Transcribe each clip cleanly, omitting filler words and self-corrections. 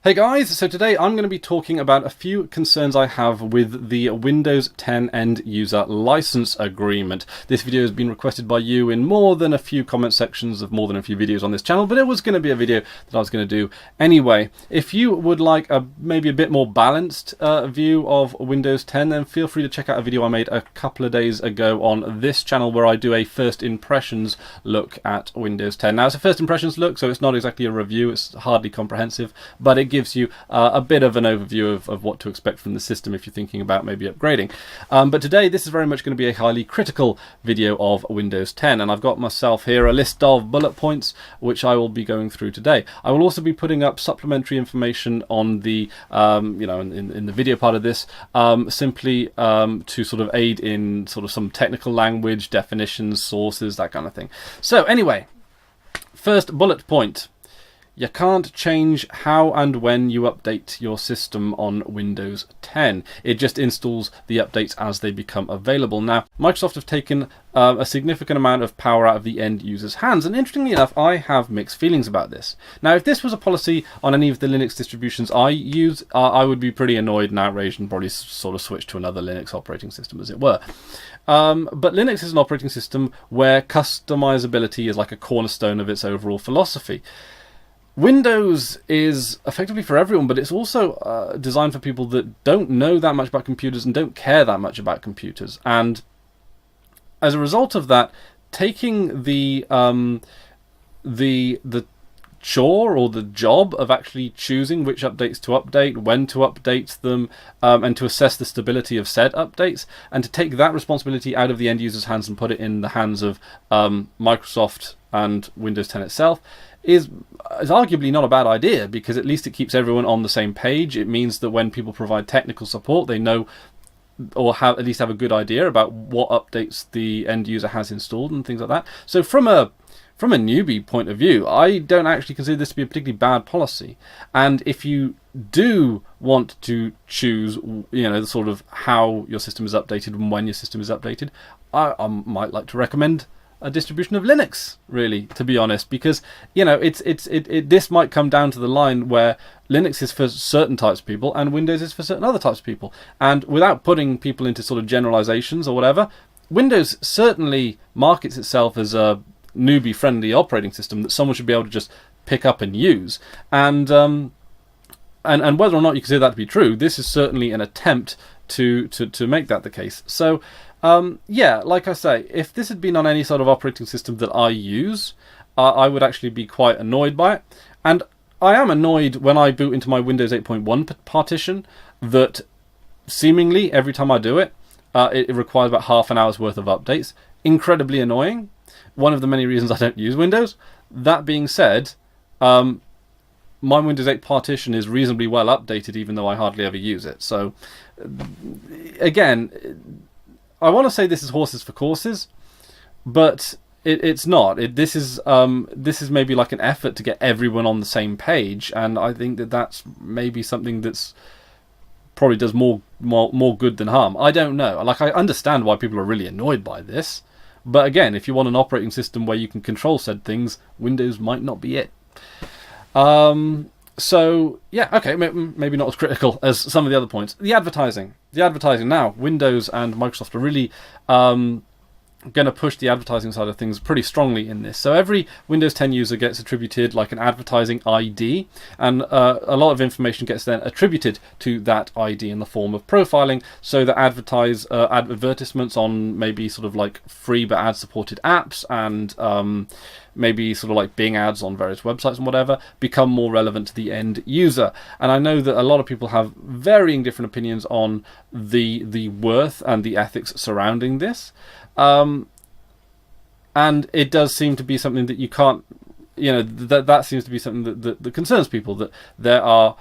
Hey guys, so today I'm going to be talking about a few concerns I have with the Windows 10 End User License Agreement. This video has been requested by you in more than a few comment sections of more than a few videos on this channel, but it was going to be a video that I was going to do anyway. If you would like maybe a bit more balanced view of Windows 10, then feel free to check out a video I made a couple of days ago on this channel where I do a first impressions look at Windows 10. Now, it's a first impressions look, so it's not exactly a review, it's hardly comprehensive, but it gives you a bit of an overview of what to expect from the system if you're thinking about maybe upgrading. But today this is very much going to be a highly critical video of Windows 10, and I've got myself here a list of bullet points which I will be going through today. I will also be putting up supplementary information on the in the video part of this, simply to sort of aid in sort of some technical language, definitions, sources, that kind of thing. So anyway, first bullet point. You can't change how and when you update your system on Windows 10. It just installs the updates as they become available. Now, Microsoft have taken a significant amount of power out of the end user's hands, and interestingly enough, I have mixed feelings about this. Now, if this was a policy on any of the Linux distributions I use, I would be pretty annoyed and outraged and probably sort of switch to another Linux operating system, as it were. But Linux is an operating system where customizability is like a cornerstone of its overall philosophy. Windows is effectively for everyone, but it's also designed for people that don't know that much about computers and don't care that much about computers. And as a result of that, taking the chore or the job of actually choosing which updates to update, when to update them, and to assess the stability of said updates, and to take that responsibility out of the end user's hands and put it in the hands of Microsoft and Windows 10 itself, is arguably not a bad idea, because at least it keeps everyone on the same page. It means that when people provide technical support, they know, or at least have a good idea about what updates the end user has installed and things like that. So from a newbie point of view, I don't actually consider this to be a particularly bad policy. And if you do want to choose, the sort of how your system is updated and when your system is updated, I might like to recommend a distribution of Linux, really, to be honest, because this might come down to the line where Linux is for certain types of people and Windows is for certain other types of people. And without putting people into sort of generalizations or whatever, Windows certainly markets itself as a newbie-friendly operating system that someone should be able to just pick up and use. And whether or not you consider that to be true, this is certainly an attempt to make that the case. So yeah, like I say, if this had been on any sort of operating system that I use, I would actually be quite annoyed by it. And I am annoyed when I boot into my Windows 8.1 partition that seemingly every time I do it, it requires about half an hour's worth of updates. Incredibly annoying. One of the many reasons I don't use Windows. That being said, my Windows 8 partition is reasonably well updated, even though I hardly ever use it. So again, I want to say this is horses for courses, but it's not. This is maybe like an effort to get everyone on the same page, and I think that's maybe something that's probably does more good than harm. I don't know. Like, I understand why people are really annoyed by this, but again, if you want an operating system where you can control said things, Windows might not be it. So yeah, okay, maybe not as critical as some of the other points. The advertising now, Windows and Microsoft are really going to push the advertising side of things pretty strongly in this. So every Windows 10 user gets attributed like an advertising ID, and a lot of information gets then attributed to that ID in the form of profiling, so that advertisements on maybe sort of like free but ad supported apps and maybe sort of like Bing ads on various websites and whatever become more relevant to the end user. And I know that a lot of people have varying different opinions on the worth and the ethics surrounding this. And it does seem to be something that you can't, that seems to be something that concerns people, that there are,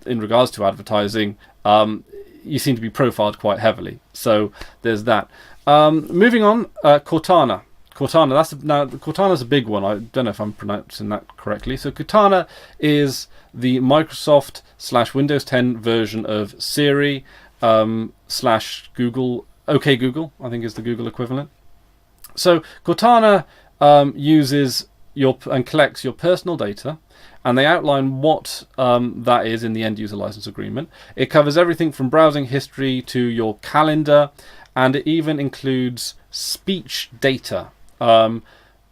in regards to advertising, you seem to be profiled quite heavily. So there's that. Moving on, Cortana. Cortana's a big one. I don't know if I'm pronouncing that correctly. So Cortana is the Microsoft / Windows 10 version of Siri / Google. OK Google, I think, is the Google equivalent. So Cortana uses and collects your personal data and they outline what that is in the end user license agreement. It covers everything from browsing history to your calendar, and it even includes speech data,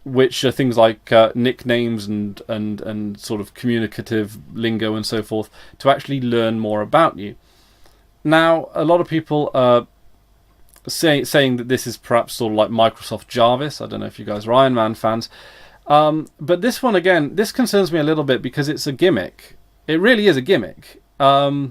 which are things like nicknames and sort of communicative lingo and so forth, to actually learn more about you. Now, a lot of people are saying that this is perhaps sort of like Microsoft Jarvis. I don't know if you guys are Iron Man fans. But this one, again, this concerns me a little bit because it's a gimmick. It really is a gimmick. I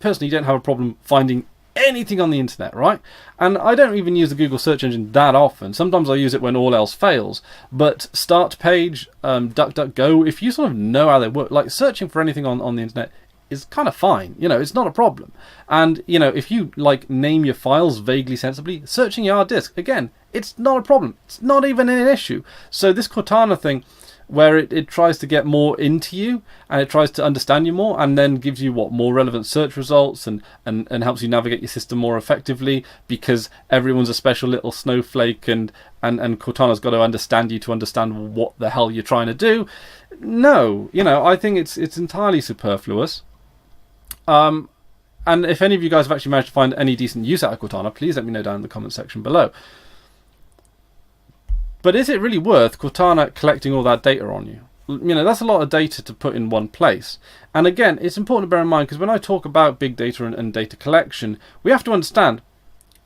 personally don't have a problem finding anything on the internet, right? And I don't even use the Google search engine that often. Sometimes I use it when all else fails. But Start Page, DuckDuckGo, if you sort of know how they work, like searching for anything on the internet is kind of fine. You know, it's not a problem. And, you know, if you like name your files vaguely sensibly, searching your hard disk, again, it's not a problem. It's not even an issue. So this Cortana thing, where it tries to get more into you and it tries to understand you more and then gives you more relevant search results and helps you navigate your system more effectively because everyone's a special little snowflake and Cortana's got to understand you to understand what the hell you're trying to do. No, you know, I think it's entirely superfluous. And if any of you guys have actually managed to find any decent use out of Cortana, please let me know down in the comment section below. But is it really worth Cortana collecting all that data on you? You know, that's a lot of data to put in one place. And again, it's important to bear in mind, because when I talk about big data and data collection, we have to understand,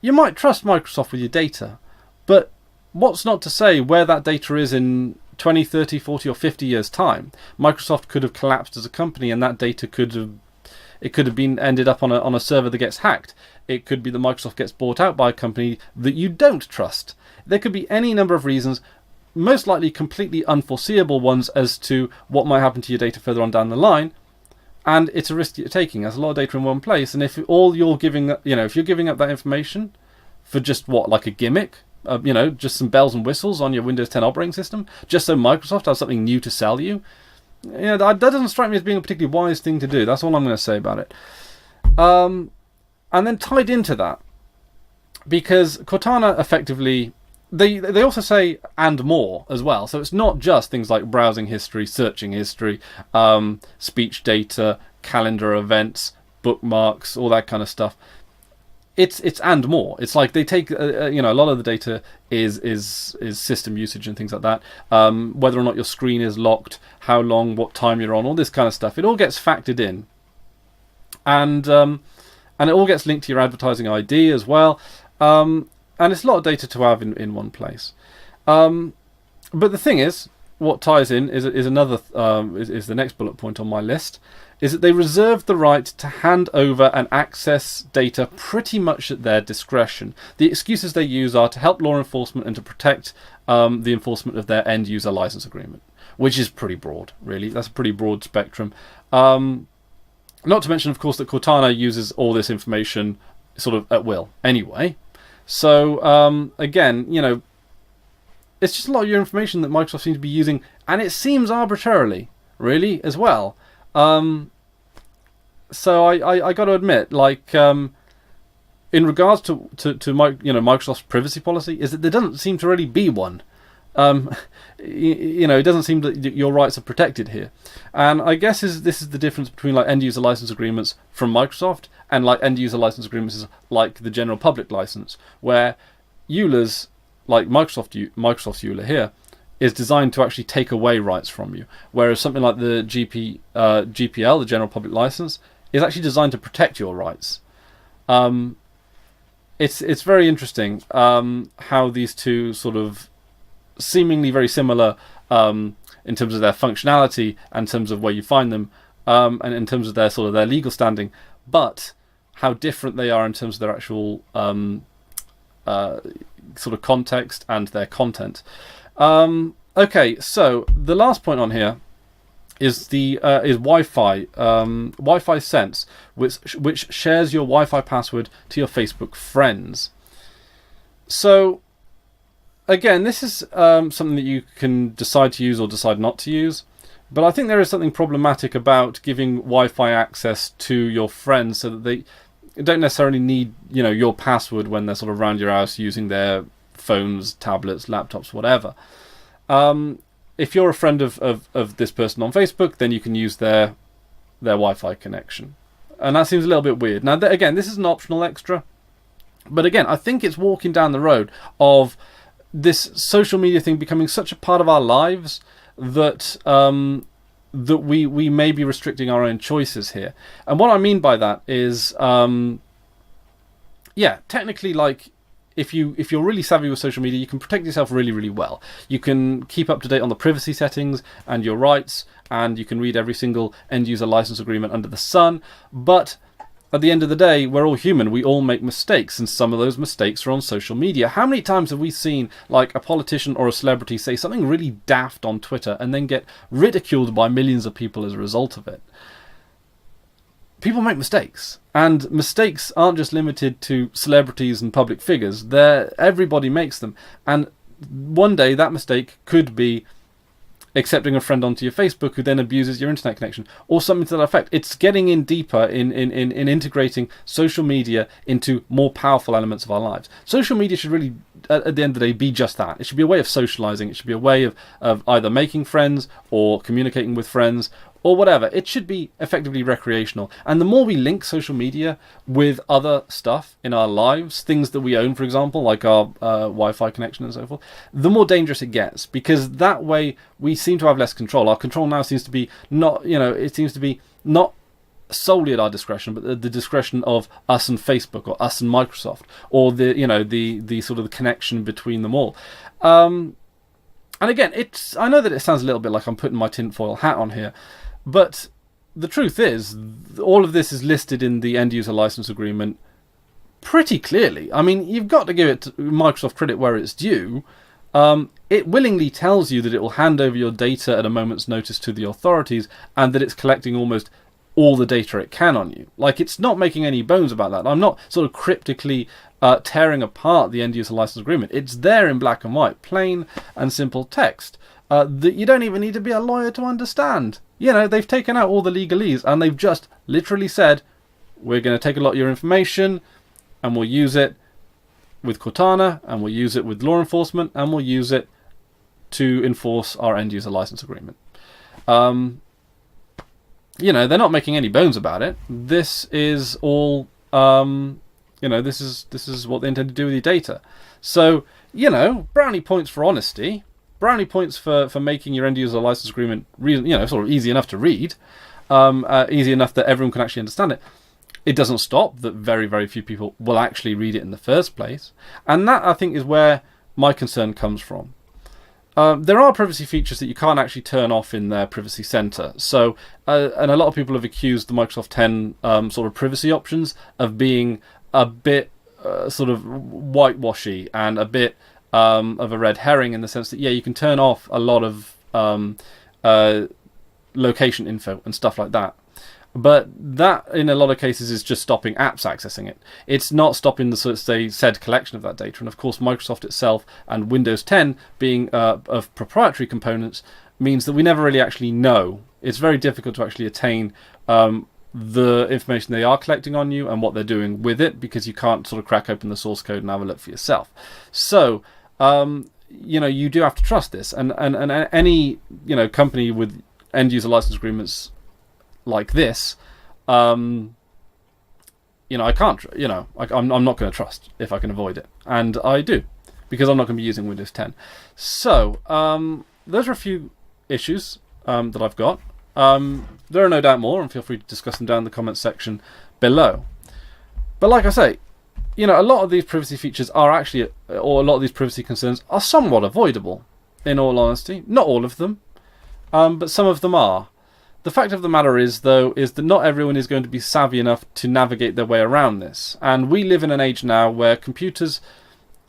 you might trust Microsoft with your data, but what's not to say where that data is in 20, 30, 40 or 50 years time? Microsoft could have collapsed as a company and that data could have been ended up on a server that gets hacked. It could be that Microsoft gets bought out by a company that you don't trust. There could be any number of reasons, most likely completely unforeseeable ones as to what might happen to your data further on down the line. And it's a risk you're taking. There's a lot of data in one place. And if all you're giving, if you're giving up that information for just what, like a gimmick, just some bells and whistles on your Windows 10 operating system, just so Microsoft has something new to sell you, that doesn't strike me as being a particularly wise thing to do. That's all I'm going to say about it. And then tied into that, because Cortana effectively, they also say and more as well. So it's not just things like browsing history, searching history, speech data, calendar events, bookmarks, all that kind of stuff. It's and more. It's like they take a lot of the data is system usage and things like that. Whether or not your screen is locked, how long, what time you're on, all this kind of stuff. It all gets factored in, and it all gets linked to your advertising ID as well. And it's a lot of data to have in one place. But the thing is, what ties in is another is the next bullet point on my list, is that they reserve the right to hand over and access data pretty much at their discretion. The excuses they use are to help law enforcement and to protect the enforcement of their end user license agreement, which is pretty broad, really. That's a pretty broad spectrum. Not to mention, of course, that Cortana uses all this information sort of at will anyway. So, again, it's just a lot of your information that Microsoft seems to be using, and it seems arbitrarily, really, as well. So I got to admit, like, in regards to Microsoft's privacy policy, is that there doesn't seem to really be one. It doesn't seem that your rights are protected here, and I guess this is the difference between like end user license agreements from Microsoft and like end user license agreements like the general public license, where EULA's, like Microsoft's EULA here, is designed to actually take away rights from you, whereas something like the GPL, the general public license, is actually designed to protect your rights. It's very interesting how these two sort of seemingly very similar in terms of their functionality and in terms of where you find them, and in terms of their legal standing, but how different they are in terms of their actual sort of context and their content. Okay, so the last point on here is Wi-Fi. Wi-Fi Sense, which shares your Wi-Fi password to your Facebook friends. So again, this is something that you can decide to use or decide not to use. But I think there is something problematic about giving Wi-Fi access to your friends so that they don't necessarily need your password when they're sort of around your house using their phones, tablets, laptops, whatever. if you're a friend of this person on Facebook, then you can use their Wi-Fi connection. And that seems a little bit weird. Now, again, this is an optional extra. But again, I think it's walking down the road of this social media thing becoming such a part of our lives that that we may be restricting our own choices here. And what I mean by that is, yeah, technically, like, if you're really savvy with social media, you can protect yourself really, really well. You can keep up to date on the privacy settings and your rights, and you can read every single end-user license agreement under the sun. But at the end of the day, we're all human. We all make mistakes, and some of those mistakes are on social media. How many times have we seen, like, a politician or a celebrity say something really daft on Twitter and then get ridiculed by millions of people as a result of it? People make mistakes, and mistakes aren't just limited to celebrities and public figures. Everybody makes them, and one day that mistake could be accepting a friend onto your Facebook who then abuses your internet connection, or something to that effect. It's getting in deeper in integrating social media into more powerful elements of our lives. Social media should really, at the end of the day, be just that. It should be a way of socializing. It should be a way of either making friends or communicating with friends or whatever. It should be effectively recreational. And the more we link social media with other stuff in our lives, things that we own, for example, like our Wi-Fi connection and so forth, the more dangerous it gets, because that way we seem to have less control. Our control now seems to be not, it seems to be not solely at our discretion, but the discretion of us and Facebook, or us and Microsoft, or the sort of the connection between them all. And again, I know that it sounds a little bit like I'm putting my tinfoil hat on here, but the truth is, all of this is listed in the end-user license agreement pretty clearly. I mean, you've got to give Microsoft credit where it's due. It willingly tells you that it will hand over your data at a moment's notice to the authorities, and that it's collecting almost all the data it can on you. Like, it's not making any bones about that. I'm not sort of cryptically tearing apart the end-user license agreement. It's there in black and white, plain and simple text, that you don't even need to be a lawyer to understand. They've taken out all the legalese, and they've just literally said, we're going to take a lot of your information, and we'll use it with Cortana, and we'll use it with law enforcement, and we'll use it to enforce our end-user license agreement. They're not making any bones about it. This is all, this is what they intend to do with your data. So, brownie points for honesty, brownie points for making your end-user license agreement, sort of easy enough to read, easy enough that everyone can actually understand it. It doesn't stop that very, very few people will actually read it in the first place. And that, I think, is where my concern comes from. There are privacy features that you can't actually turn off in their privacy center. So, and a lot of people have accused the Microsoft 10 sort of privacy options of being a bit sort of whitewashy and a bit of a red herring, in the sense that, yeah, you can turn off a lot of location info and stuff like that. But that, in a lot of cases, is just stopping apps accessing it. It's not stopping the said collection of that data. And of course, Microsoft itself and Windows 10 being of proprietary components means that we never really actually know. It's very difficult to actually attain the information they are collecting on you and what they're doing with it, because you can't sort of crack open the source code and have a look for yourself. So, you do have to trust this. And any, company with end-user license agreements like this, I can't, I'm not going to trust if I can avoid it. And I do, because I'm not going to be using Windows 10. So, those are a few issues that I've got. There are no doubt more, and feel free to discuss them down in the comments section below. But like I say, a lot of these privacy features are actually, or a lot of these privacy concerns are somewhat avoidable, in all honesty. Not all of them, but some of them are. The fact of the matter is, though, is that not everyone is going to be savvy enough to navigate their way around this. And we live in an age now where computers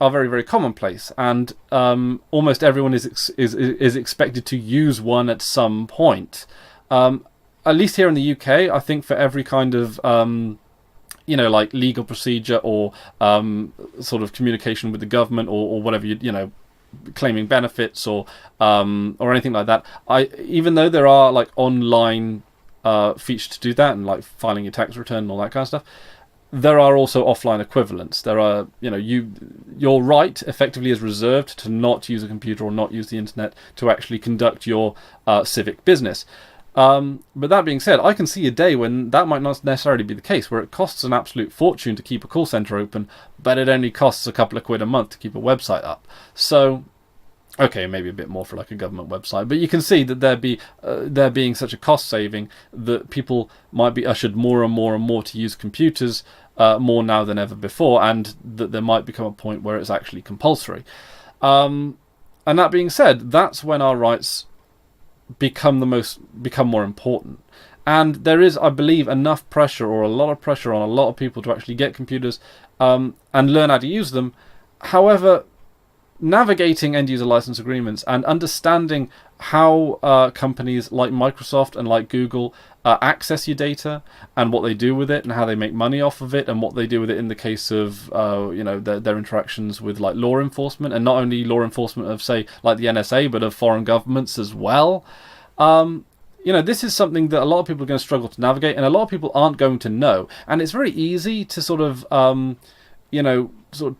are very, very commonplace, and almost everyone is expected to use one at some point. At least here in the UK, I think for every kind of like legal procedure or sort of communication with the government or whatever, claiming benefits or anything like that, even though there are like online features to do that, and like filing your tax return and all that kind of stuff, there are also offline equivalents. There are, your right effectively is reserved to not use a computer or not use the internet to actually conduct your civic business. But that being said, I can see a day when that might not necessarily be the case, where it costs an absolute fortune to keep a call center open, but it only costs a couple of quid a month to keep a website up. So, okay, maybe a bit more for like a government website, but you can see that there being such a cost saving that people might be ushered more and more and more to use computers more now than ever before, and that there might become a point where it's actually compulsory. And that being said, that's when our rights become more important. And there is, I believe, enough pressure, or a lot of pressure on a lot of people to actually get computers and learn how to use them. However, navigating end-user license agreements and understanding how companies like Microsoft and like Google access your data and what they do with it and how they make money off of it and what they do with it in the case of their interactions with like law enforcement, and not only law enforcement of, say, like the NSA, but of foreign governments as well. This is something that a lot of people are going to struggle to navigate, and a lot of people aren't going to know. And it's very easy to sort of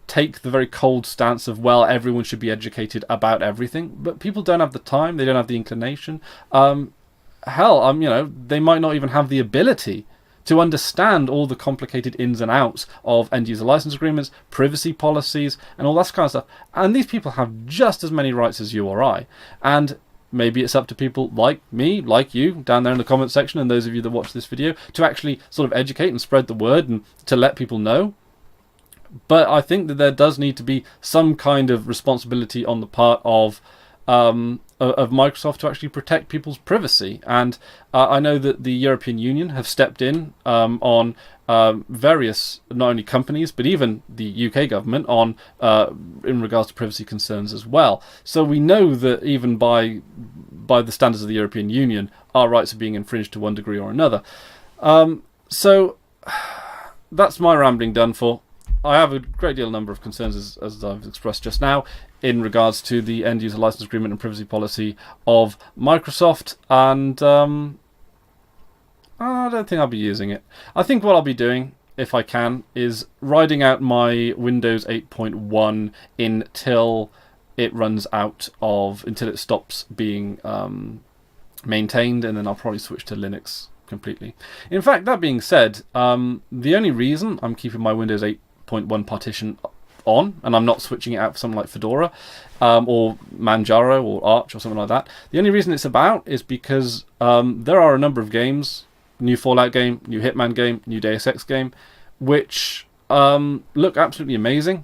take the very cold stance of, well, everyone should be educated about everything, but people don't have the time, they don't have the inclination. They might not even have the ability to understand all the complicated ins and outs of end-user license agreements, privacy policies, and all that kind of stuff. And these people have just as many rights as you or I. And maybe it's up to people like me, like you, down there in the comment section, and those of you that watch this video, to actually sort of educate and spread the word and to let people know. But I think that there does need to be some kind of responsibility on the part of Microsoft to actually protect people's privacy. And I know that the European Union have stepped in on various, not only companies, but even the UK government on in regards to privacy concerns as well. So we know that even by the standards of the European Union, our rights are being infringed to one degree or another. So that's my rambling done for. I have a great deal number of concerns, as I've expressed just now, in regards to the end-user license agreement and privacy policy of Microsoft, and I don't think I'll be using it. I think what I'll be doing, if I can, is riding out my Windows 8.1 until it runs out until it stops being maintained, and then I'll probably switch to Linux completely. In fact, that being said, the only reason I'm keeping my Windows 8.1 partition on, and I'm not switching it out for something like Fedora or Manjaro or Arch or something like that, the only reason it's about is because there are a number of games, new Fallout game, new Hitman game, new Deus Ex game, which look absolutely amazing,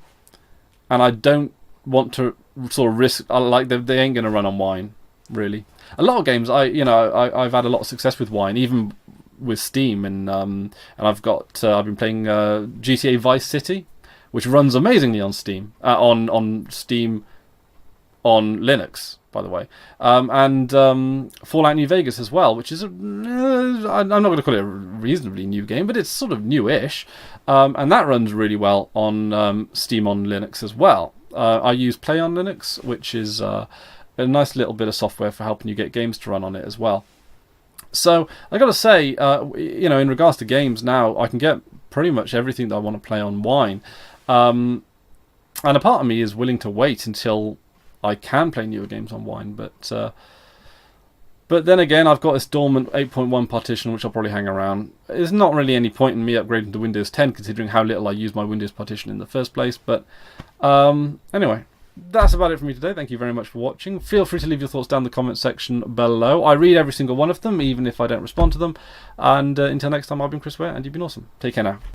and I don't want to sort of risk, they ain't going to run on Wine, really. A lot of games, I've had a lot of success with Wine, even with Steam, and I've been playing GTA Vice City, which runs amazingly on Steam, on Steam on Linux, by the way, and Fallout New Vegas as well, which is I'm not going to call it a reasonably new game, but it's sort of newish, and that runs really well on Steam on Linux as well. I use Play on Linux, which is a nice little bit of software for helping you get games to run on it as well. So I got to say, in regards to games now, I can get pretty much everything that I want to play on Wine, and a part of me is willing to wait until I can play newer games on Wine. But then again, I've got this dormant 8.1 partition, which I'll probably hang around. There's not really any point in me upgrading to Windows 10, considering how little I use my Windows partition in the first place. But anyway. That's about it for me today. Thank you very much for watching. Feel free to leave your thoughts down in the comment section below. I read every single one of them, even if I don't respond to them. And until next time, I've been Chris Ware, and you've been awesome. Take care now.